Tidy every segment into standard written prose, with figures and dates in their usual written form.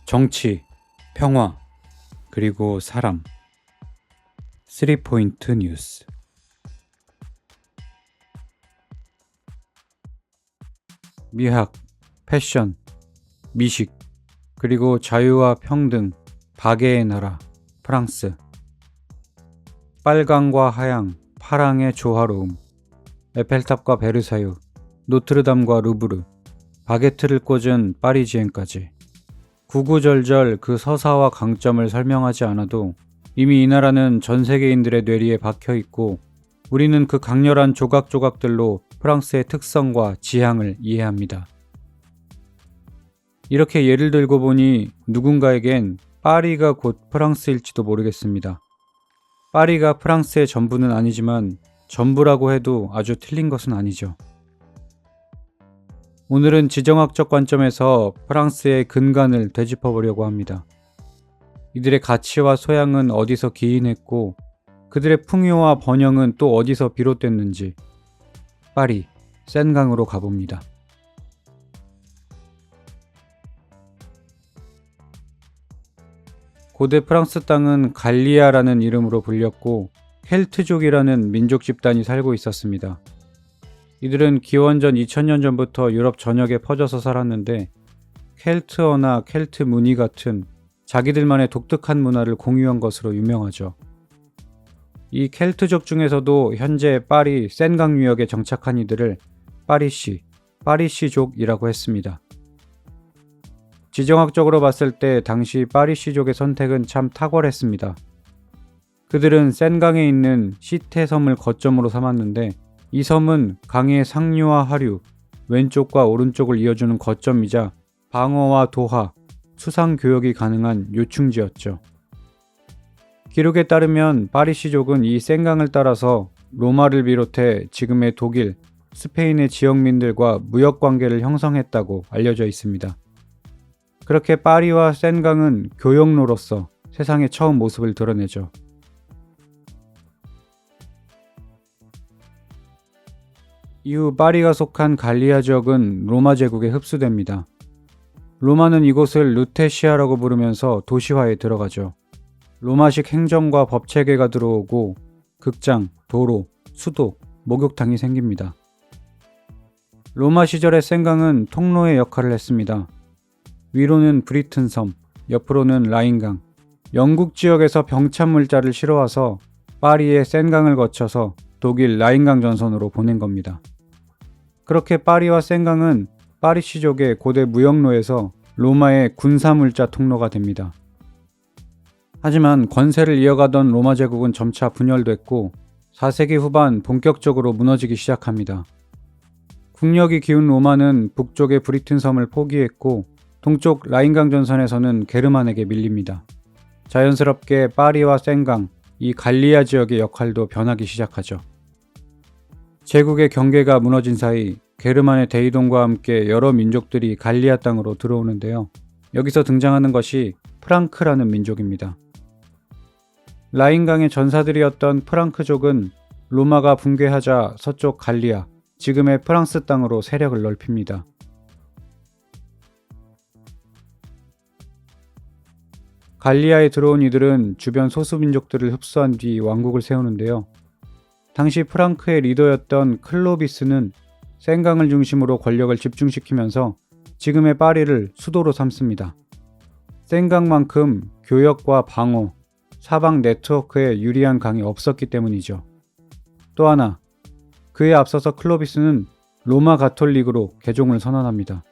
정치, 평화, 그리고 사람. 3포인트 뉴스. 미학, 패션, 미식, 그리고 자유와 평등, 박애의 나라, 프랑스. 빨강과 하양, 파랑의 조화로움. 에펠탑과 베르사유, 노트르담과 루브르, 바게트를 꽂은 파리지앵까지. 구구절절 그 서사와 강점을 설명하지 않아도 이미 이 나라는 전 세계인들의 뇌리에 박혀 있고 우리는 그 강렬한 조각조각들로 프랑스의 특성과 지향을 이해합니다. 이렇게 예를 들고 보니 누군가에겐 파리가 곧 프랑스일지도 모르겠습니다. 파리가 프랑스의 전부는 아니지만 전부라고 해도 아주 틀린 것은 아니죠. 오늘은 지정학적 관점에서 프랑스의 근간을 되짚어보려고 합니다. 이들의 가치와 소양은 어디서 기인했고 그들의 풍요와 번영은 또 어디서 비롯됐는지 파리, 센강으로 가봅니다. 고대 프랑스 땅은 갈리아라는 이름으로 불렸고 켈트족이라는 민족 집단이 살고 있었습니다. 이들은 기원전 2000년 전부터 유럽 전역에 퍼져서 살았는데 켈트어나 켈트 무늬 같은 자기들만의 독특한 문화를 공유한 것으로 유명하죠. 이 켈트족 중에서도 현재 파리 센강 유역에 정착한 이들을 파리시족이라고 했습니다. 지정학적으로 봤을 때 당시 파리시족의 선택은 참 탁월했습니다. 그들은 센강에 있는 시테 섬을 거점으로 삼았는데 이 섬은 강의 상류와 하류, 왼쪽과 오른쪽을 이어주는 거점이자 방어와 도하, 수상 교역이 가능한 요충지였죠. 기록에 따르면 파리시족은 이 센강을 따라서 로마를 비롯해 지금의 독일, 스페인의 지역민들과 무역 관계를 형성했다고 알려져 있습니다. 그렇게 파리와 센강은 교역로로서 세상에 처음 모습을 드러내죠. 이후 파리가 속한 갈리아 지역은 로마 제국에 흡수됩니다. 로마는 이곳을 루테시아라고 부르면서 도시화에 들어가죠. 로마식 행정과 법체계가 들어오고 극장, 도로, 수도, 목욕탕이 생깁니다. 로마 시절의 센강은 통로의 역할을 했습니다. 위로는 브리튼 섬, 옆으로는 라인강. 영국 지역에서 병참 물자를 실어와서 파리의 센강을 거쳐서 독일 라인강 전선으로 보낸 겁니다. 그렇게 파리와 센강은 파리시족의 고대 무역로에서 로마의 군사물자 통로가 됩니다. 하지만 권세를 이어가던 로마 제국은 점차 분열됐고 4세기 후반 본격적으로 무너지기 시작합니다. 국력이 기운 로마는 북쪽의 브리튼 섬을 포기했고 동쪽 라인강 전선에서는 게르만에게 밀립니다. 자연스럽게 파리와 센강, 이 갈리아 지역의 역할도 변하기 시작하죠. 제국의 경계가 무너진 사이 게르만의 대이동과 함께 여러 민족들이 갈리아 땅으로 들어오는데요. 여기서 등장하는 것이 프랑크라는 민족입니다. 라인강의 전사들이었던 프랑크족은 로마가 붕괴하자 서쪽 갈리아, 지금의 프랑스 땅으로 세력을 넓힙니다. 갈리아에 들어온 이들은 주변 소수민족들을 흡수한 뒤 왕국을 세우는데요. 당시 프랑크의 리더였던 클로비스는 센강을 중심으로 권력을 집중시키면서 지금의 파리를 수도로 삼습니다. 센강만큼 교역과 방어, 사방 네트워크에 유리한 강이 없었기 때문이죠. 또 하나, 그에 앞서서 클로비스는 로마 가톨릭으로 개종을 선언합니다.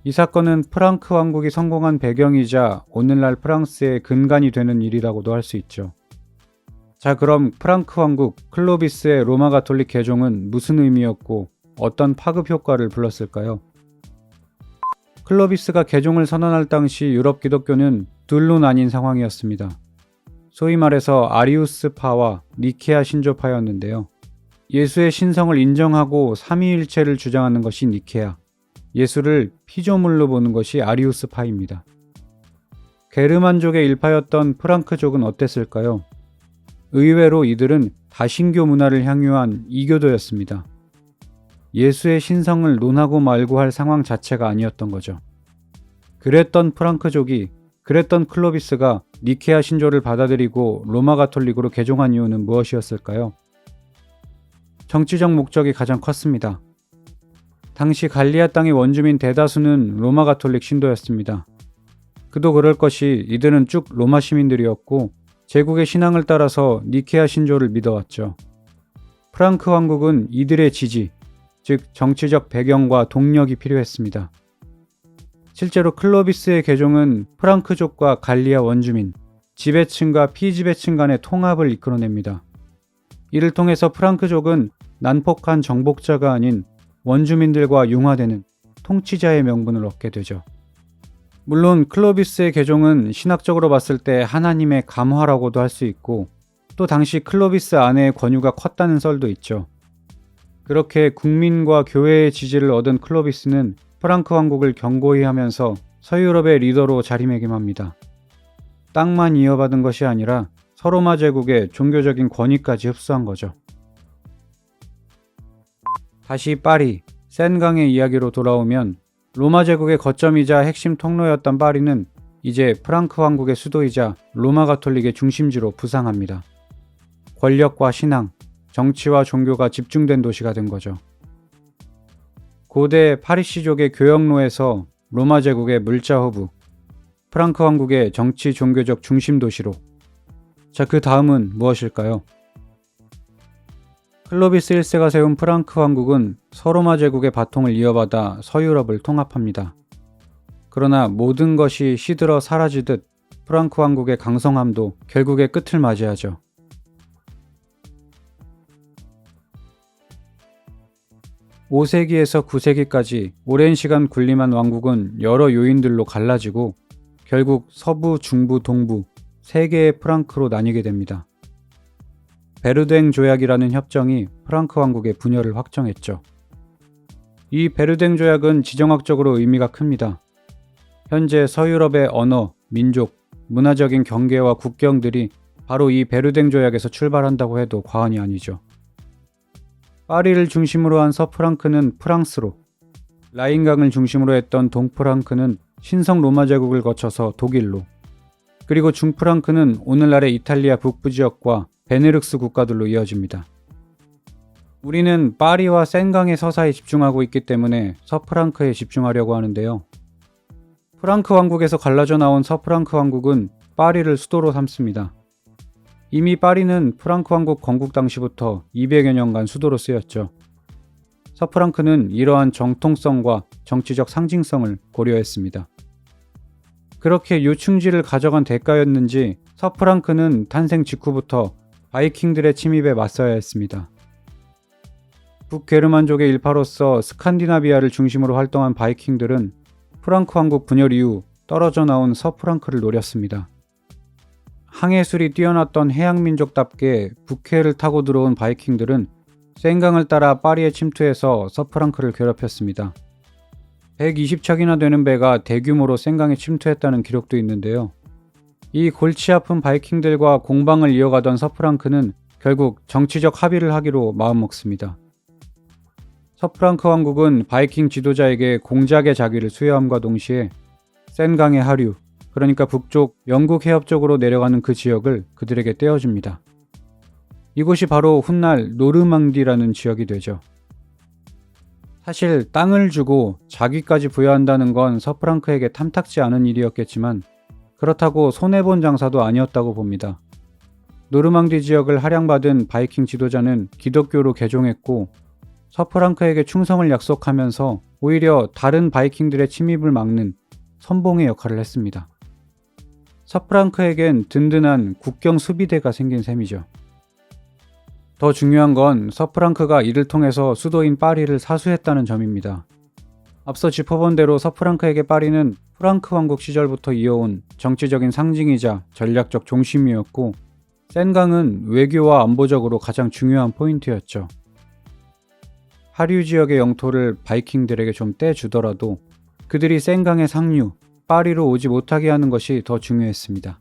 이 사건은 프랑크 왕국이 성공한 배경이자 오늘날 프랑스의 근간이 되는 일이라고도 할 수 있죠. 자, 그럼 프랑크 왕국 클로비스의 로마 가톨릭 개종은 무슨 의미였고 어떤 파급 효과를 불렀을까요? 클로비스가 개종을 선언할 당시 유럽 기독교는 둘로 나뉜 상황이었습니다. 소위 말해서 아리우스파와 니케아 신조파였는데요. 예수의 신성을 인정하고 삼위일체를 주장하는 것이 니케아, 예수를 피조물로 보는 것이 아리우스파입니다. 게르만족의 일파였던 프랑크족은 어땠을까요? 의외로 이들은 다신교 문화를 향유한 이교도였습니다. 예수의 신성을 논하고 말고 할 상황 자체가 아니었던 거죠. 그랬던 프랑크족이, 그랬던 클로비스가 니케아 신조를 받아들이고 로마 가톨릭으로 개종한 이유는 무엇이었을까요? 정치적 목적이 가장 컸습니다. 당시 갈리아 땅의 원주민 대다수는 로마 가톨릭 신도였습니다. 그도 그럴 것이 이들은 쭉 로마 시민들이었고 제국의 신앙을 따라서 니케아 신조를 믿어왔죠. 프랑크 왕국은 이들의 지지, 즉 정치적 배경과 동력이 필요했습니다. 실제로 클로비스의 개종은 프랑크족과 갈리아 원주민, 지배층과 피지배층 간의 통합을 이끌어냅니다. 이를 통해서 프랑크족은 난폭한 정복자가 아닌 원주민들과 융화되는 통치자의 명분을 얻게 되죠. 물론 클로비스의 개종은 신학적으로 봤을 때 하나님의 감화라고도 할 수 있고 또 당시 클로비스 아내의 권유가 컸다는 썰도 있죠. 그렇게 국민과 교회의 지지를 얻은 클로비스는 프랑크 왕국을 견고히 하면서 서유럽의 리더로 자리매김합니다. 땅만 이어받은 것이 아니라 서로마 제국의 종교적인 권위까지 흡수한 거죠. 다시 파리, 센강의 이야기로 돌아오면 로마 제국의 거점이자 핵심 통로였던 파리는 이제 프랑크 왕국의 수도이자 로마 가톨릭의 중심지로 부상합니다. 권력과 신앙, 정치와 종교가 집중된 도시가 된 거죠. 고대 파리시족의 교역로에서 로마 제국의 물자 허브, 프랑크 왕국의 정치 종교적 중심 도시로. 자, 그 다음은 무엇일까요? 클로비스 1세가 세운 프랑크 왕국은 서로마 제국의 바통을 이어받아 서유럽을 통합합니다. 그러나 모든 것이 시들어 사라지듯 프랑크 왕국의 강성함도 결국에 끝을 맞이하죠. 5세기에서 9세기까지 오랜 시간 군림한 왕국은 여러 요인들로 갈라지고 결국 서부, 중부, 동부 세 개의 프랑크로 나뉘게 됩니다. 베르댕 조약이라는 협정이 프랑크 왕국의 분열을 확정했죠. 이 베르댕 조약은 지정학적으로 의미가 큽니다. 현재 서유럽의 언어, 민족, 문화적인 경계와 국경들이 바로 이 베르댕 조약에서 출발한다고 해도 과언이 아니죠. 파리를 중심으로 한 서프랑크는 프랑스로, 라인강을 중심으로 했던 동프랑크는 신성 로마 제국을 거쳐서 독일로, 그리고 중프랑크는 오늘날의 이탈리아 북부 지역과 베네룩스 국가들로 이어집니다. 우리는 파리와 센강의 서사에 집중하고 있기 때문에 서프랑크에 집중하려고 하는데요. 프랑크 왕국에서 갈라져 나온 서프랑크 왕국은 파리를 수도로 삼습니다. 이미 파리는 프랑크 왕국 건국 당시부터 200여 년간 수도로 쓰였죠. 서프랑크는 이러한 정통성과 정치적 상징성을 고려했습니다. 그렇게 요충지를 가져간 대가였는지 서프랑크는 탄생 직후부터 바이킹들의 침입에 맞서야 했습니다. 북게르만족의 일파로서 스칸디나비아를 중심으로 활동한 바이킹들은 프랑크 왕국 분열 이후 떨어져 나온 서프랑크를 노렸습니다. 항해술이 뛰어났던 해양민족답게 북해를 타고 들어온 바이킹들은 센강을 따라 파리에 침투해서 서프랑크를 괴롭혔습니다. 120척이나 되는 배가 대규모로 센강에 침투했다는 기록도 있는데요. 이 골치 아픈 바이킹들과 공방을 이어가던 서프랑크는 결국 정치적 합의를 하기로 마음먹습니다. 서프랑크 왕국은 바이킹 지도자에게 공작의 자기를 수여함과 동시에 센강의 하류, 그러니까 북쪽 영국 해협 쪽으로 내려가는 그 지역을 그들에게 떼어줍니다. 이곳이 바로 훗날 노르망디라는 지역이 되죠. 사실 땅을 주고 자기까지 부여한다는 건 서프랑크에게 탐탁지 않은 일이었겠지만 그렇다고 손해본 장사도 아니었다고 봅니다. 노르망디 지역을 할양받은 바이킹 지도자는 기독교로 개종했고 서프랑크에게 충성을 약속하면서 오히려 다른 바이킹들의 침입을 막는 선봉의 역할을 했습니다. 서프랑크에겐 든든한 국경 수비대가 생긴 셈이죠. 더 중요한 건 서프랑크가 이를 통해서 수도인 파리를 사수했다는 점입니다. 앞서 짚어본 대로 서프랑크에게 파리는 프랑크 왕국 시절부터 이어온 정치적인 상징이자 전략적 중심이었고 센강은 외교와 안보적으로 가장 중요한 포인트였죠. 하류 지역의 영토를 바이킹들에게 좀 떼주더라도 그들이 센강의 상류, 파리로 오지 못하게 하는 것이 더 중요했습니다.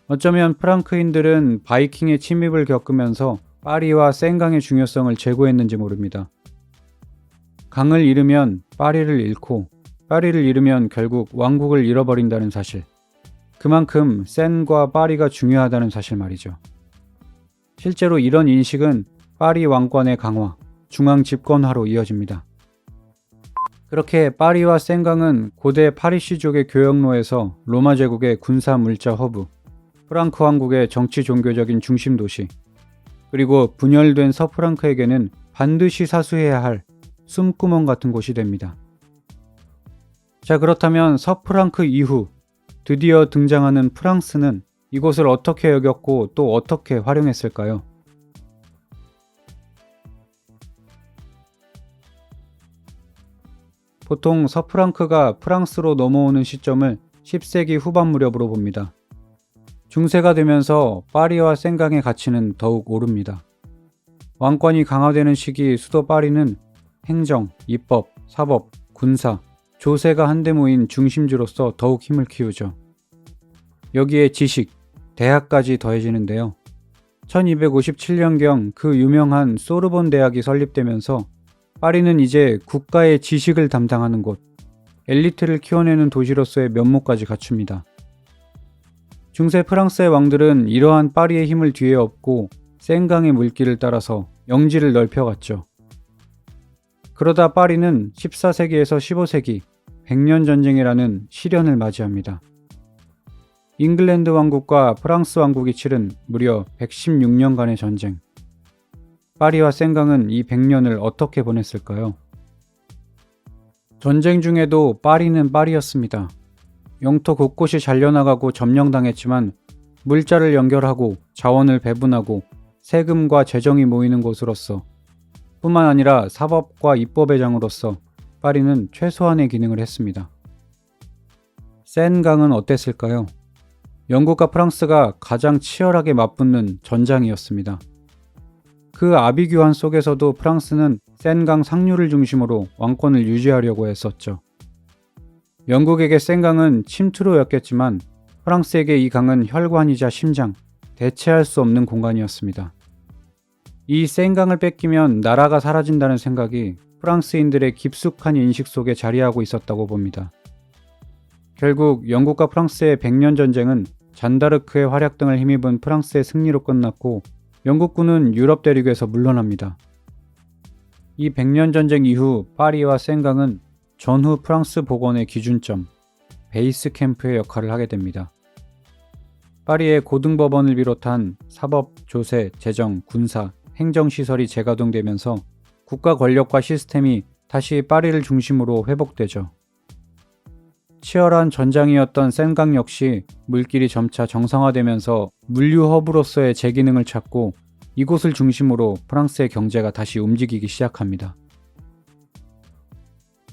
어쩌면 프랑크인들은 바이킹의 침입을 겪으면서 파리와 센강의 중요성을 제고했는지 모릅니다. 강을 잃으면 파리를 잃고 파리를 잃으면 결국 왕국을 잃어버린다는 사실. 그만큼 센과 파리가 중요하다는 사실 말이죠. 실제로 이런 인식은 파리 왕권의 강화, 중앙 집권화로 이어집니다. 그렇게 파리와 센강은 고대 파리시족의 교역로에서 로마 제국의 군사 물자 허브, 프랑크 왕국의 정치 종교적인 중심 도시, 그리고 분열된 서프랑크에게는 반드시 사수해야 할 숨구멍 같은 곳이 됩니다. 자, 그렇다면 서프랑크 이후 드디어 등장하는 프랑스는 이곳을 어떻게 여겼고 또 어떻게 활용했을까요? 보통 서프랑크가 프랑스로 넘어오는 시점을 10세기 후반 무렵으로 봅니다. 중세가 되면서 파리와 센강의 가치는 더욱 오릅니다. 왕권이 강화되는 시기 수도 파리는 행정, 입법, 사법, 군사, 조세가 한데 모인 중심지로서 더욱 힘을 키우죠. 여기에 지식, 대학까지 더해지는데요. 1257년경 그 유명한 소르본 대학이 설립되면서 파리는 이제 국가의 지식을 담당하는 곳, 엘리트를 키워내는 도시로서의 면모까지 갖춥니다. 중세 프랑스의 왕들은 이러한 파리의 힘을 뒤에 업고 센강의 물길을 따라서 영지를 넓혀갔죠. 그러다 파리는 14세기에서 15세기 100년 전쟁이라는 시련을 맞이합니다. 잉글랜드 왕국과 프랑스 왕국이 치른 무려 116년간의 전쟁. 파리와 센강은 이 100년을 어떻게 보냈을까요? 전쟁 중에도 파리는 파리였습니다. 영토 곳곳이 잘려나가고 점령당했지만 물자를 연결하고 자원을 배분하고 세금과 재정이 모이는 곳으로서 뿐만 아니라 사법과 입법의 장으로서 파리는 최소한의 기능을 했습니다. 센강은 어땠을까요? 영국과 프랑스가 가장 치열하게 맞붙는 전장이었습니다. 그 아비규환 속에서도 프랑스는 센강 상류를 중심으로 왕권을 유지하려고 했었죠. 영국에게 센강은 침투로였겠지만 프랑스에게 이 강은 혈관이자 심장, 대체할 수 없는 공간이었습니다. 이 센강을 뺏기면 나라가 사라진다는 생각이 프랑스인들의 깊숙한 인식 속에 자리하고 있었다고 봅니다. 결국 영국과 프랑스의 100년 전쟁은 잔다르크의 활약 등을 힘입은 프랑스의 승리로 끝났고 영국군은 유럽 대륙에서 물러납니다. 이 100년 전쟁 이후 파리와 센강은 전후 프랑스 복원의 기준점, 베이스 캠프의 역할을 하게 됩니다. 파리의 고등법원을 비롯한 사법, 조세, 재정, 군사, 행정시설이 재가동되면서 국가 권력과 시스템이 다시 파리를 중심으로 회복되죠. 치열한 전장이었던 센강 역시 물길이 점차 정상화되면서 물류 허브로서의 재기능을 찾고 이곳을 중심으로 프랑스의 경제가 다시 움직이기 시작합니다.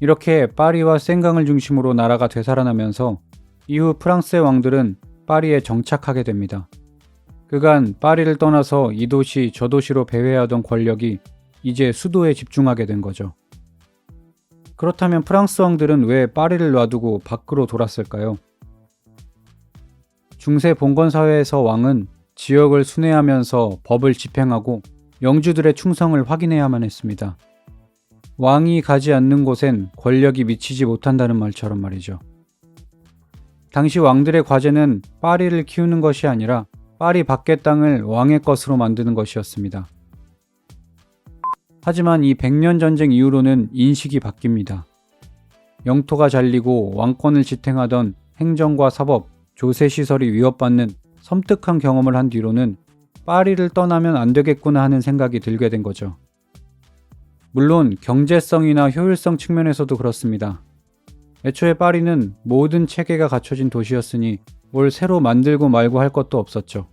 이렇게 파리와 센강을 중심으로 나라가 되살아나면서 이후 프랑스의 왕들은 파리에 정착하게 됩니다. 그간 파리를 떠나서 이 도시 저 도시로 배회하던 권력이 이제 수도에 집중하게 된 거죠. 그렇다면 프랑스 왕들은 왜 파리를 놔두고 밖으로 돌았을까요? 중세 봉건 사회에서 왕은 지역을 순회하면서 법을 집행하고 영주들의 충성을 확인해야만 했습니다. 왕이 가지 않는 곳엔 권력이 미치지 못한다는 말처럼 말이죠. 당시 왕들의 과제는 파리를 키우는 것이 아니라 파리 밖의 땅을 왕의 것으로 만드는 것이었습니다. 하지만 이 100년 전쟁 이후로는 인식이 바뀝니다. 영토가 잘리고 왕권을 지탱하던 행정과 사법, 조세시설이 위협받는 섬뜩한 경험을 한 뒤로는 파리를 떠나면 안 되겠구나 하는 생각이 들게 된 거죠. 물론 경제성이나 효율성 측면에서도 그렇습니다. 애초에 파리는 모든 체계가 갖춰진 도시였으니 뭘 새로 만들고 말고 할 것도 없었죠.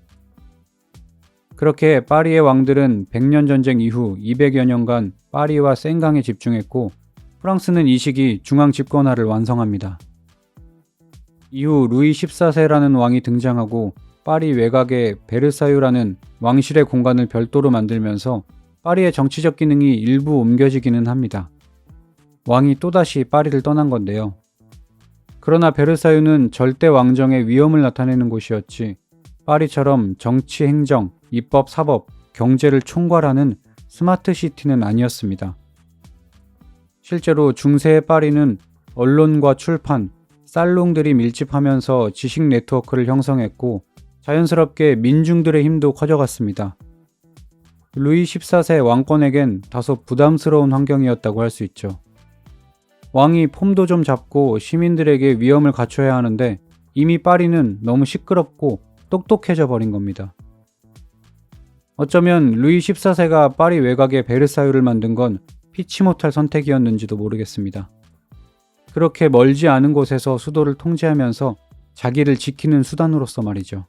그렇게 파리의 왕들은 100년 전쟁 이후 200여 년간 파리와 센강에 집중했고 프랑스는 이 시기 중앙 집권화를 완성합니다. 이후 루이 14세라는 왕이 등장하고 파리 외곽에 베르사유라는 왕실의 공간을 별도로 만들면서 파리의 정치적 기능이 일부 옮겨지기는 합니다. 왕이 또다시 파리를 떠난 건데요. 그러나 베르사유는 절대 왕정의 위엄을 나타내는 곳이었지 파리처럼 정치, 행정, 입법, 사법, 경제를 총괄하는 스마트 시티는 아니었습니다. 실제로 중세의 파리는 언론과 출판, 살롱들이 밀집하면서 지식 네트워크를 형성했고 자연스럽게 민중들의 힘도 커져갔습니다. 루이 14세 왕권에겐 다소 부담스러운 환경이었다고 할 수 있죠. 왕이 폼도 좀 잡고 시민들에게 위엄을 갖춰야 하는데 이미 파리는 너무 시끄럽고 똑똑해져 버린 겁니다. 어쩌면 루이 14세가 파리 외곽에 베르사유를 만든 건 피치 못할 선택이었는지도 모르겠습니다. 그렇게 멀지 않은 곳에서 수도를 통제하면서 자기를 지키는 수단으로서 말이죠.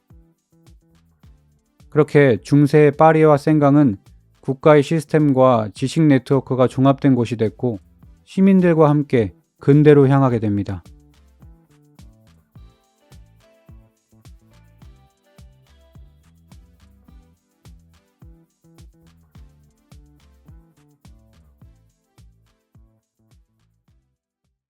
그렇게 중세의 파리와 생강은 국가의 시스템과 지식 네트워크가 종합된 곳이 됐고 시민들과 함께 근대로 향하게 됩니다.